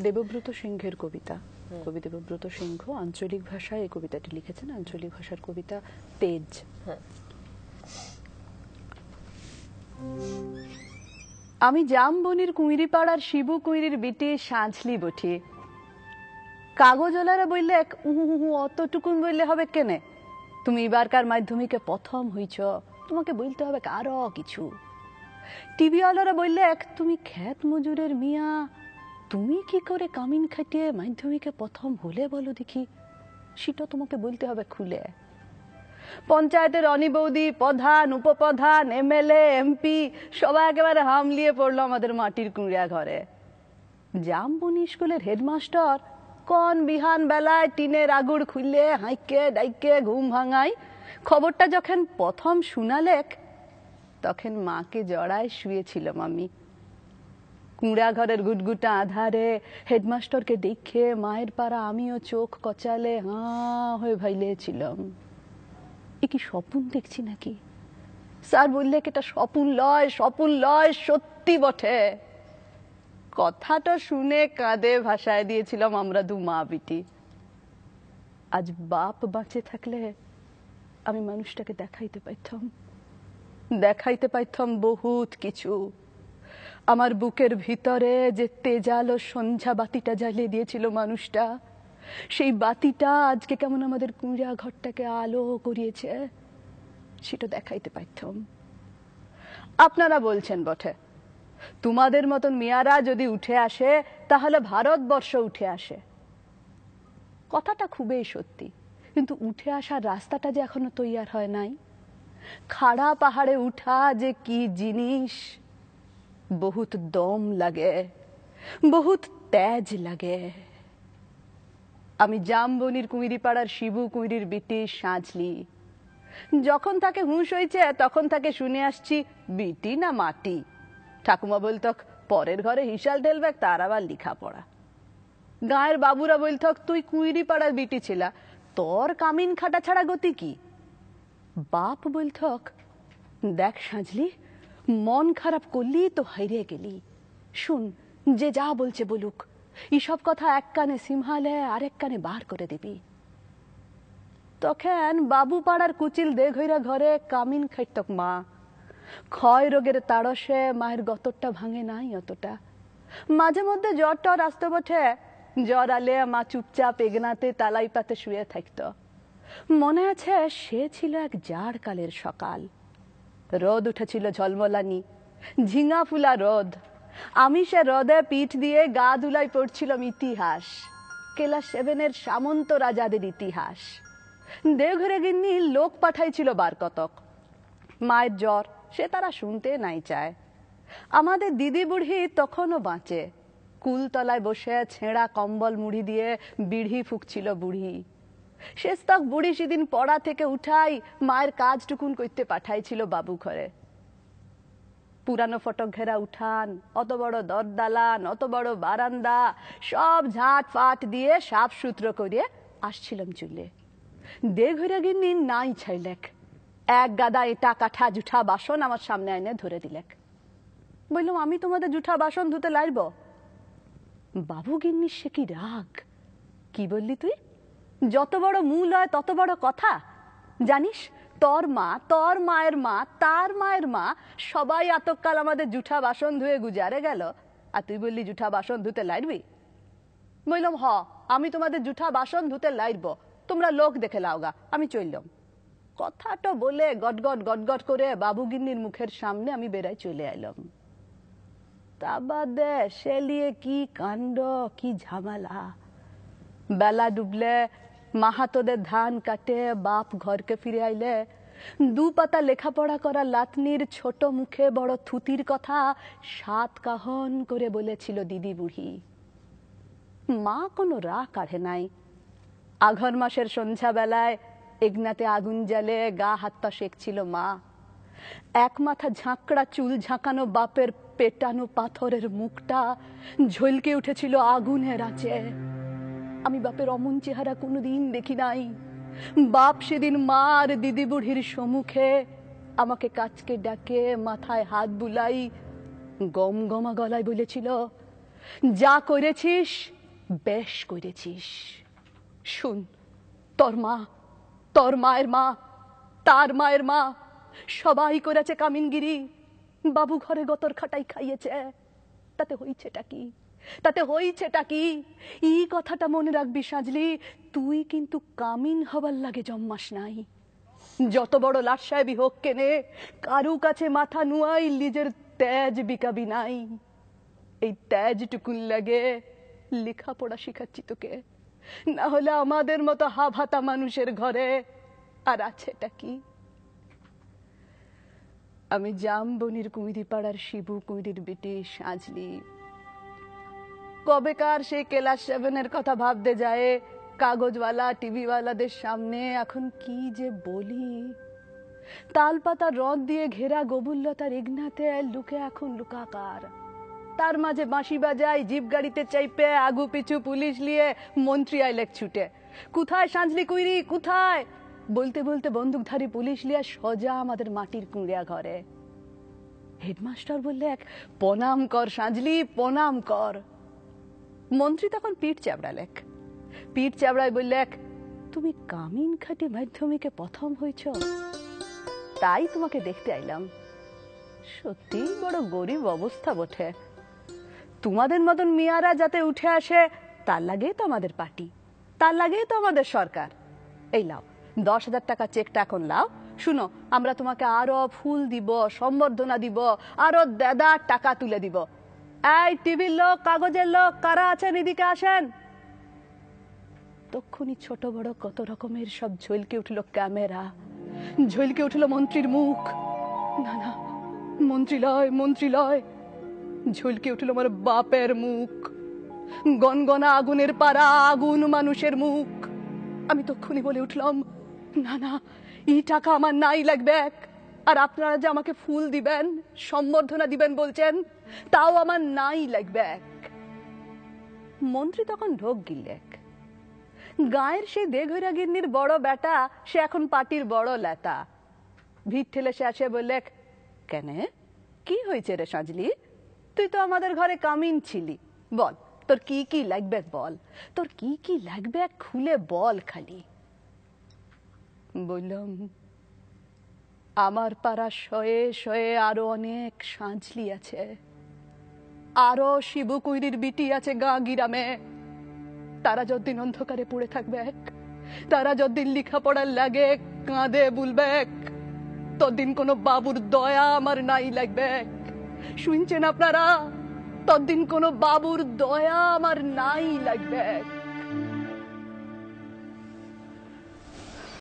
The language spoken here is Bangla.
দেবব্রত সিংহের কবিতা। কবি দেবব্রত সিংহ আঞ্চলিক ভাষায় এই কবিতাটি লিখেছেন। আঞ্চলিক ভাষার কবিতা তেজ। আমি জামবনির কুঁইরিপাড়ার শিবু কুঁইরির বিটি সাঁঝলি বঠি। কাগজওয়ালারা বললে অতটুকুন বললে হবে কেনে? তুমি এবারকার মাধ্যমিকে প্রথম হইছ, তোমাকে বলতে হবে আরো কিছু। টিভিওয়ালারা বললে তুমি ক্ষেত মজুরের মিয়া, তুমি কি করে কামিন খাটিয়ে মাধ্যমিকে প্রথম হলে বলো দেখি, সেটা তোমাকে বলতে হবে খুলে। পঞ্চায়েতের রনি বৌদি, প্রধান, উপপ্রধান, এমএলএ, এমপি সবাই একেবারে হামলিয়ে পড়লো আমাদের মাটির কুঁড়িয়া ঘরে। জামবনি স্কুলের হেডমাস্টার কোন বিহান বেলায় টিনের আগুড় খুললে হাইকে ডাইকে ঘুম ভাঙাই খবরটা যখন প্রথম শুনালেক, তখন মাকে জড়ায় শুয়েছিলাম আমি। কুঁড়া ঘরের গুটগুটা আধারে হেডমাস্টারকে দেখে মায়ের পাড়া আমিও চোখ কচালে হাঁ হয়ে ভাইলেছিলাম। এ কি স্বপ্ন দেখছি নাকি? স্যার বললে এটা স্বপ্ন লয়, স্বপ্ন লয়, সত্যি বটে। কথাটা শুনে কাঁদে ভাসায় দিয়েছিলাম আমরা দু মা বিটি। আজ বাপ বাঁচে থাকলে আমি মানুষটাকে দেখাইতে পাইতাম বহুত কিছু। আমার বুকের ভিতরে যে তেজালো সন্ধ্যা বাতিটা জ্বালিয়ে দিয়েছিল মানুষটা, সেই বাতিটা আজকে কেমন আমাদের কুঁড়া ঘরটাকে আলো করিয়েছে, সেটা দেখাইতে পাইতাম। আপনারা বলছেন বটে তোমাদের মতন মেয়ারা যদি উঠে আসে তাহলে ভারতবর্ষ উঠে আসে। কথাটা খুবই সত্যি, কিন্তু উঠে আসার রাস্তাটা যে এখনো তৈয়ার হয় নাই। খাড়া পাহাড়ে উঠা যে কি জিনিস, বহুত দম লাগে, বহুত তেজ লাগে। আমি জামবনির কুঁইরিপাড়ার শিবু কুঁইরির বিটি সাঁঝলি। যখন তাকে হুঁশ হয়েছে তখন তাকে শুনে আসছি বিটি না মাটি। ঠাকুমা বলতক পরের ঘরে হিসাল ঢেলবে, তার আবার লেখাপড়া। গায়ের বাবুরা বলতক তুই কুঁইরিপাড়ার বিটি ছিলা, তোর কামিন খাটা ছাড়া গতি কি? বাপ বলতক দেখ সাঁঝলি, মন খারাপ করলি তো হাইরে গেলি। শুন, যে যা বলছে বলুক, এইসব কথা এক কানে সিমহালে আরেক কানে বার করে দিবি। তখন বাবু পাড়ার কুচিল দেঘইরা ঘরে কামিন খাইতক মা। ক্ষয় রোগের তাড়সে মায়ের গতরটা ভাঙে নাই অতটা। মাঝে মধ্যে জ্বর টর আসতে বটে, জ্বর আলে মা চুপচাপ এগনাতে তালাই পাতে শুয়ে থাকত। মনে আছে সে ছিল এক জাড় কালের সকাল। রোদ উঠেছিল ঝলমলানি, ঝিঙা ফুলা রোদ। আমি সে রোদে পিঠ দিয়ে গা ধুলাই পড়ছিলাম ইতিহাস, ক্লাস 7-এর সামন্ত রাজাদের ইতিহাস। দেওঘরে গিন্নি লোক পাঠাইছিল বার কতক। মায়ের জ্বর সে তারা শুনতে নাই চায়। আমাদের দিদি বুড়ি তখনও বাঁচে। কুলতলায় বসে ছেঁড়া কম্বল মুড়ি দিয়ে বিড়ি ফুঁকছিল বুড়ি। শেষ তক বুড়ি সেদিন পড়া থেকে উঠাই মায়ের কাজটুকুন করতে পাঠাইছিল বাবু ঘরে। পুরানো ফটক ঘেরা উঠান, অত বড় দরদালান, অত বড় বারান্দা, সব ঝাঁট ফাট দিয়ে সাফ সূত্র করে আসছিলাম চুলে। দেঘইরা গিন্নি নাই ছাইলেক, এক গাদা এটা কাঠা জুঠা বাসন আমার সামনে আইনে ধরে দিলেক। বললাম আমি তোমাদের জুঠা বাসন ধুতে লাইব? বাবু গিন্নির সে কি রাগ! কি বললি তুই? যত বড় মূল হয় তত বড় কথা। জানিস তোর মা, তোর মায়ের মা, তার মায়ের মা সবাই এতকাল আমাদের জুঠা বাসন ধুয়ে গুজারে গেল, আর তুই বললি জুঠা বাসন ধুতে লাইবি? বললাম আমি তোমাদের জুঠা বাসন ধুতে লাইব, তোমরা লোক দেখে লাওগা, আমি চললাম। কথাটা বলে গটগট গটগট করে বাবু গিন্নির মুখের সামনে আমি বেড়াই চলে এলাম। তা বাদে সে লিয়ে কি কাণ্ড, কি ঝামেলা। বেলা ডুবলে মাহাতোদের ধান কাটে বাপ ঘরকে ফিরে আইলে দু পাতা লেখাপড়া করা লাতনির ছোট মুখে বড় থুতির কথা 7 কাহন করে বলেছিল দিদি বুড়ি। মা কোনো রাগ কাঢ়ে নাই। আঘর মাসের সন্ধ্যা বেলায় এগনাতে আগুন জ্বালে গা হাত পা সেঁকছিল মা। এক মাথা ঝাঁকড়া চুল ঝাঁকানো বাপের পেটানো পাথরের মুখটা ঝলকে উঠেছিল আগুনের আঁচে। আমি বাপের অমন চেহারা কোনোদিন দেখি নাই। বাপ সেদিন মা আর দিদি বুড়ির সম্মুখে আমাকে কাছকে ডাকে মাথায় হাত বুলাই গম গমা গলায় বলেছিল, যা করেছিস বেশ করেছিস। শুন, তোর মা, তোর মায়ের মা, তার মায়ের মা সবাই করেছে কামিনগিরি, বাবু ঘরে গতর খাটাই খাইয়েছে। তাতে হইছেটা কি? তাতে হইছেটা কি? এই কথাটা মনে রাখবি সাজলি, তুই কিন্তু কামিন হবার লাগে জম্মাস নাই। যত বড় লাট সাহেবই হোক কেনে, কারু কাছে মাথা নুয়াই নিজের তেজ বিকাবি নাই। এই তেজটুকুন লাগে লেখাপড়া শিখাচ্ছি তোকে, না হলে আমাদের মতো হাভাতা মানুষের ঘরে আর আছেটা কি? আমি জামবনির কুইরি পাড়ার শিবু কুইরির বেটি সাজলি। কবেকার সেই ক্লাস 7-এর কথা ভাবতে যায় কাগজওয়ালা টিভিওয়ালাদের সামনে এখন কি যে বলি। তালপাতা রদ দিয়ে ঘেরা গবুল্লতার ইগনাতে লুকে এখন লুকাকার। তার মাঝে বাঁশি বাজায়, জিপ গাড়িতে চাইপে আগু পিছু পুলিশ নিয়ে মন্ত্রী আইলেক ছুটে। কোথায় সাজলি কুইরি, কোথায়? বলতে বলতে বন্দুকধারী পুলিশ লিয়া সোজা আমাদের মাটির কুঁড়িয়া ঘরে। হেডমাস্টার বললে এক, প্রণাম কর সাজলি, প্রণাম কর। মন্ত্রী তখন পিঠ চাবড়ালেক। পিঠ চাবড়ায় বললেক, তুমি কামিন খাটি মাধ্যমিকে প্রথম হয়েছ, তাই তোমাকে দেখতে আইলাম। সত্যি বড় গরিব অবস্থা বটে। তোমাদের মতন মিয়ারা যাতে উঠে আসে তার লাগেই তো আমাদের পার্টি, তার লাগেই তো আমাদের সরকার। এই লাও 10,000 টাকা চেকটা এখন লাও। শুনো, আমরা তোমাকে আরো ফুল দিব, সম্বর্ধনা দিব, আরো দেদা টাকা তুলে দিব। এই টিভির লোক, কাগজের লোক, কারা আছেন এদিকে আসেন। তখনই ছোট বড় কত রকমের সব ঝলকে উঠল ক্যামেরা, ঝলকে উঠল মন্ত্রীর মুখ। না না, মন্ত্রী লয়, মন্ত্রী লয়, ঝলকে উঠল আমার বাপের মুখ, গনগনা আগুনের পাড়া আগুন মানুষের মুখ। আমি তখনই বলে উঠলাম, না না, এই টাকা আমার নাই লাগবে। আর আপনারা যে আমাকে ফুল দিবেন, সম্বর্ধনা দিবেন বলছেন, তাও আমার নাই লাগবে। মন্ত্রী তখন ঢোক গিললেক। গায়ের সেই দেঘইরা গিন্নির বড় বেটা, সে এখন পার্টির বড় লেতা। ভিড় ঠেলে সে আসে বললেক, কেনে কি হয়েছে রে সাজলি? তুই তো আমাদের ঘরে কামিন ছিলি, বল তোর কি কি লাগবে, বল তোর কি কি লাগবে, খুলে বল খালি। বললাম, আমার পাড়া শয়ে শয়ে আরো অনেক সাজলি আছে, আরো শিবু কুইরির বিটি আছে গা গিরামে। তারা যতদিন অন্ধকারে পড়ে থাকবে, তারা যতদিন লেখাপড়ার লাগে কাঁদে বুলবে, ততদিন কোনো বাবুর দয়া আমার নাই লাগবে। শুনছেন আপনারা? ততদিন কোনো বাবুর দয়া আমার নাই লাগবে।